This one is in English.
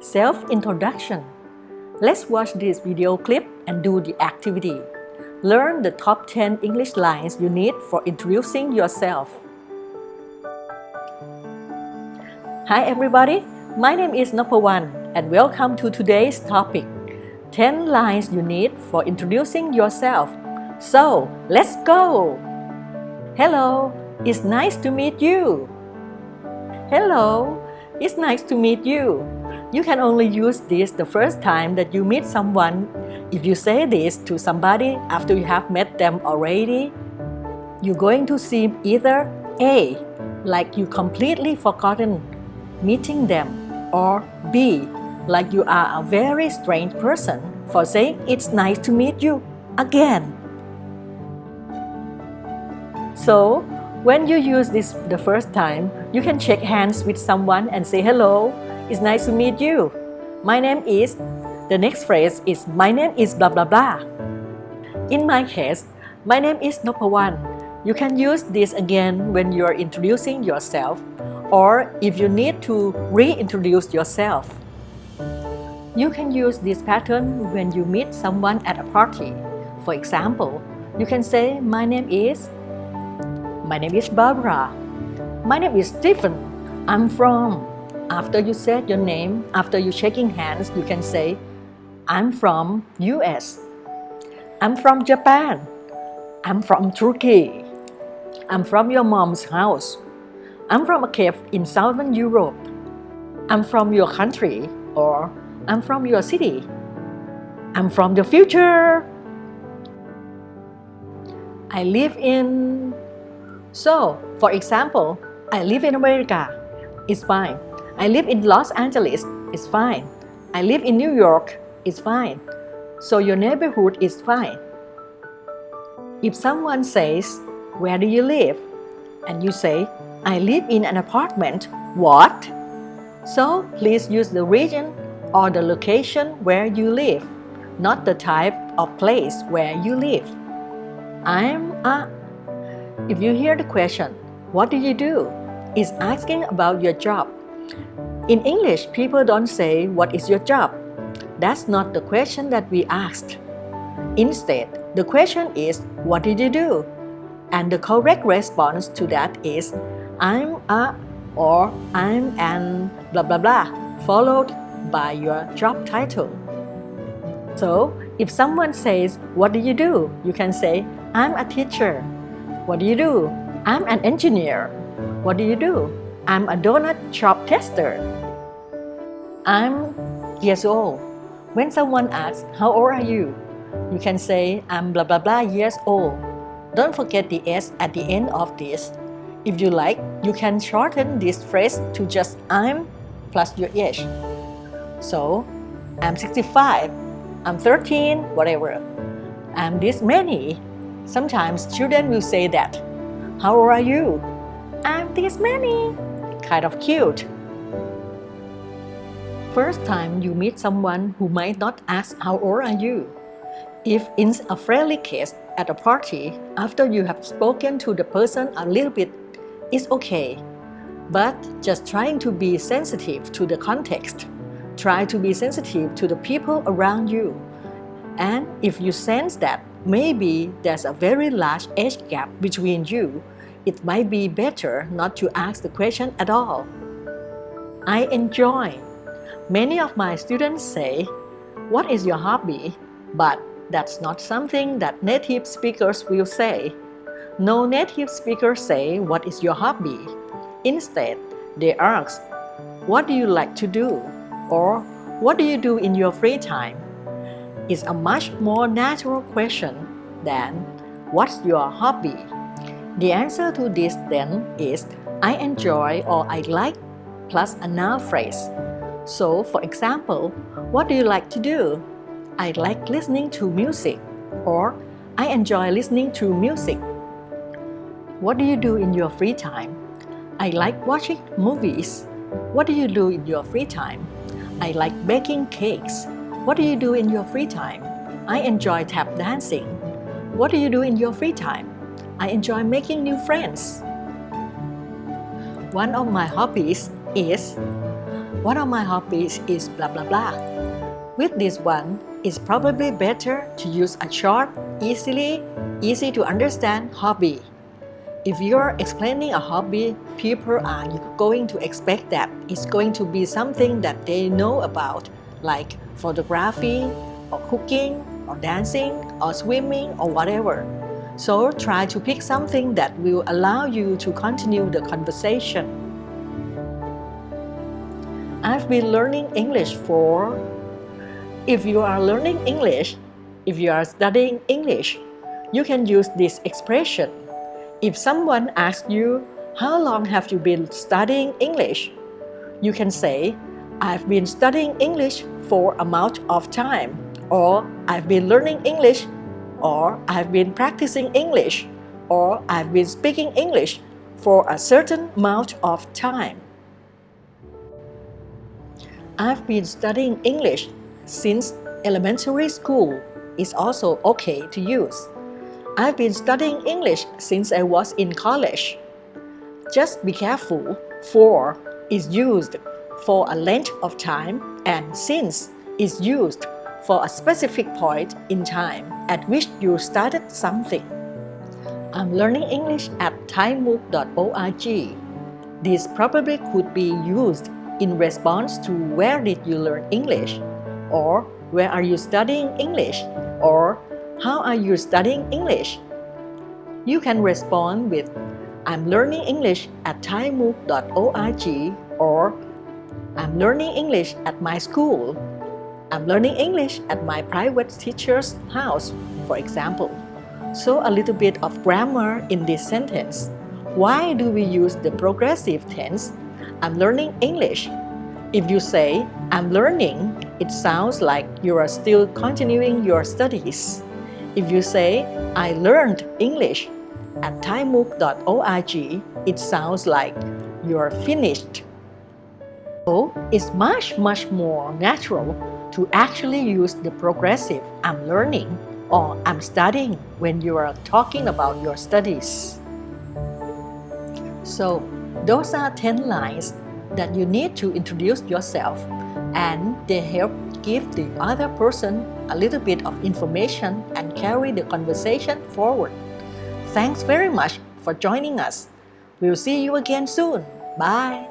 Self-introduction. Let's watch this video clip and do the activity. Learn the top 10 English lines you need for introducing yourself. Hi everybody, my name is Nopawan and welcome to today's topic. 10 lines you need for introducing yourself. So, let's go! Hello, it's nice to meet you. Hello, it's nice to meet you. You can only use this the first time that you meet someone. If you say this to somebody after you have met them already, you're going to seem either A, like you completely forgotten meeting them, or B, like you are a very strange person for saying it's nice to meet you again. So, when you use this the first time, you can shake hands with someone and say hello. It's nice to meet you. My name is. The next phrase is my name is blah blah blah. In my case, my name is Nopawan. You can use this again when you're introducing yourself or if you need to reintroduce yourself. You can use this pattern when you meet someone at a party. For example, you can say my name is Barbara. My name is Stephen. I'm from. After you said your name, after you shaking hands, you can say, I'm from US. I'm from Japan. I'm from Turkey. I'm from your mom's house. I'm from a cave in Southern Europe. I'm from your country, or I'm from your city. I'm from the future. I live in. So, for example, I live in America. It's fine. I live in Los Angeles. It's fine. I live in New York. It's fine. So your neighborhood is fine. If someone says, where do you live? And you say, I live in an apartment. What? So please use the region or the location where you live, not the type of place where you live. If you hear the question, what do you do? It's asking about your job. In English, people don't say, what is your job? That's not the question that we asked. Instead, the question is, what did you do? And the correct response to that is, I'm a or I'm an blah blah blah, followed by your job title. So, if someone says, what do you do? You can say, I'm a teacher. What do you do? I'm an engineer. What do you do? I'm a donut shop tester. I'm years old. When someone asks, how old are you? You can say, I'm blah blah blah years old. Don't forget the S at the end of this. If you like, you can shorten this phrase to just I'm plus your age. So, I'm 65, I'm 13, whatever. I'm this many. Sometimes children will say that. How old are you? I'm this many. Kind of cute. First time you meet someone who might not ask how old are you. If in a friendly case at a party, after you have spoken to the person a little bit, it's okay. But just trying to be sensitive to the context. Try to be sensitive to the people around you. And if you sense that maybe there's a very large age gap between you, it might be better not to ask the question at all. I enjoy. Many of my students say, what is your hobby? But that's not something that native speakers will say. No native speakers say, what is your hobby? Instead, they ask, what do you like to do? Or what do you do in your free time? It's a much more natural question than, what's your hobby? The answer to this then is, I enjoy or I like plus a noun phrase. So, for example, what do you like to do? I like listening to music, or I enjoy listening to music. What do you do in your free time? I like watching movies. What do you do in your free time? I like baking cakes. What do you do in your free time? I enjoy tap dancing. What do you do in your free time? I enjoy making new friends. One of my hobbies is One of my hobbies is blah blah blah. With this one, it's probably better to use a short, easy to understand hobby. If you're explaining a hobby, people are going to expect that it's going to be something that they know about, like photography, or cooking, or dancing, or swimming, or whatever. So try to pick something that will allow you to continue the conversation. I've been learning English for... If you are learning English, if you are studying English, you can use this expression. If someone asks you, how long have you been studying English? You can say, I've been studying English for a amount of time, or I've been learning English, or I've been practicing English, or I've been speaking English for a certain amount of time. I've been studying English since elementary school is also okay to use. I've been studying English since I was in college. Just be careful, for is used for a length of time and since is used for a specific point in time at which you started something. I'm learning English at ku.mooc. This probably could be used in response to where did you learn English, or where are you studying English, or how are you studying English? You can respond with I'm learning English at ku.mooc, or I'm learning English at my school. I'm learning English at my private teacher's house, for example. So a little bit of grammar in this sentence. Why do we use the progressive tense? I'm learning English. If you say, I'm learning, it sounds like you are still continuing your studies. If you say, I learned English at ku.mooc, it sounds like you're finished. So it's much more natural to actually use the progressive I'm learning or I'm studying when you are talking about your studies. So those are 10 lines that you need to introduce yourself, and they help give the other person a little bit of information and carry the conversation forward. Thanks very much for joining us. We'll see you again soon. Bye.